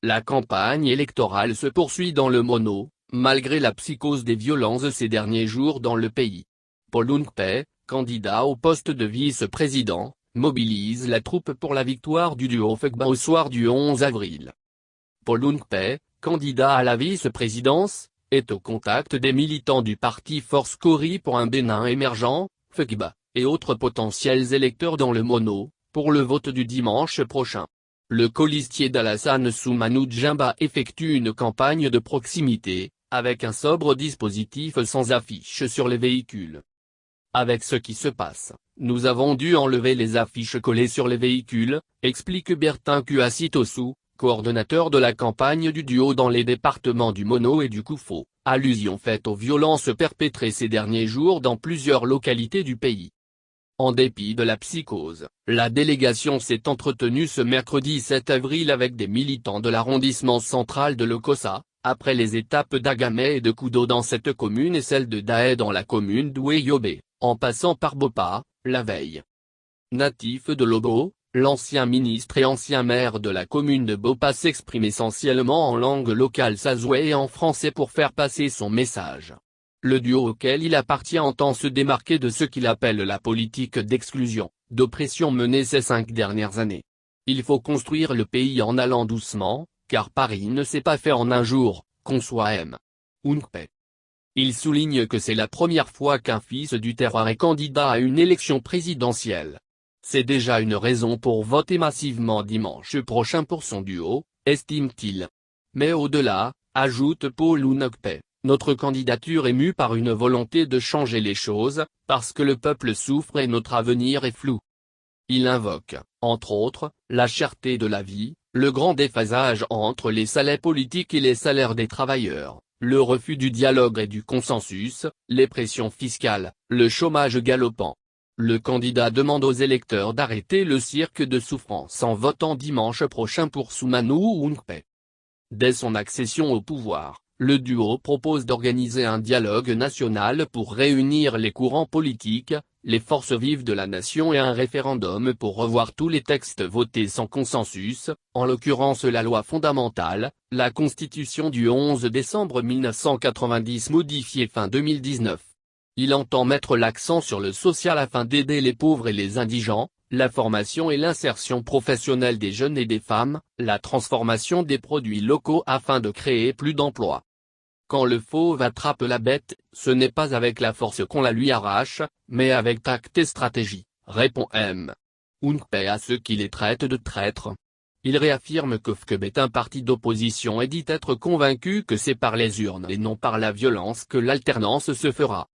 La campagne électorale se poursuit dans le Mono, malgré la psychose des violences ces derniers jours dans le pays. Paul Hunkpé, candidat au poste de vice-président, mobilise la troupe pour la victoire du duo Fekba au soir du 11 avril. Paul Hunkpé, candidat à la vice-présidence, est au contact des militants du parti Force Kori pour un Bénin émergent, Fekba, et autres potentiels électeurs dans le Mono, pour le vote du dimanche prochain. Le colistier d'Alassane Soumanou Djimba effectue une campagne de proximité, avec un sobre dispositif sans affiche sur les véhicules. Avec ce qui se passe, nous avons dû enlever les affiches collées sur les véhicules, explique Bertin Kuasitosu, coordonnateur de la campagne du duo dans les départements du Mono et du Koufo, allusion faite aux violences perpétrées ces derniers jours dans plusieurs localités du pays. En dépit de la psychose, la délégation s'est entretenue ce mercredi 7 avril avec des militants de l'arrondissement central de Lokossa, après les étapes d'Agamé et de Kudo dans cette commune et celle de Daé dans la commune d'Ouéyobe, en passant par Bopa, la veille. Natif de Lobo, l'ancien ministre et ancien maire de la commune de Bopa s'exprime essentiellement en langue locale sazoué et en français pour faire passer son message. Le duo auquel il appartient entend se démarquer de ce qu'il appelle la politique d'exclusion, d'oppression menée ces 5 dernières années. Il faut construire le pays en allant doucement, car Paris ne s'est pas fait en un jour, qu'on soit M. Hunkpé. Il souligne que c'est la première fois qu'un fils du terroir est candidat à une élection présidentielle. C'est déjà une raison pour voter massivement dimanche prochain pour son duo, estime-t-il. Mais au-delà, ajoute Paul Hunkpé, notre candidature est mue par une volonté de changer les choses, parce que le peuple souffre et notre avenir est flou. Il invoque, entre autres, la cherté de la vie, le grand déphasage entre les salaires politiques et les salaires des travailleurs, le refus du dialogue et du consensus, les pressions fiscales, le chômage galopant. Le candidat demande aux électeurs d'arrêter le cirque de souffrance en votant dimanche prochain pour Soumanou Hunkpé. Dès son accession au pouvoir, le duo propose d'organiser un dialogue national pour réunir les courants politiques, les forces vives de la nation et un référendum pour revoir tous les textes votés sans consensus, en l'occurrence la loi fondamentale, la Constitution du 11 décembre 1990 modifiée fin 2019. Il entend mettre l'accent sur le social afin d'aider les pauvres et les indigents, la formation et l'insertion professionnelle des jeunes et des femmes, la transformation des produits locaux afin de créer plus d'emplois. Quand le fauve attrape la bête, ce n'est pas avec la force qu'on la lui arrache, mais avec tact et stratégie, répond M. Hunkpé à ceux qui les traitent de traîtres. Il réaffirme que FKB est un parti d'opposition et dit être convaincu que c'est par les urnes et non par la violence que l'alternance se fera.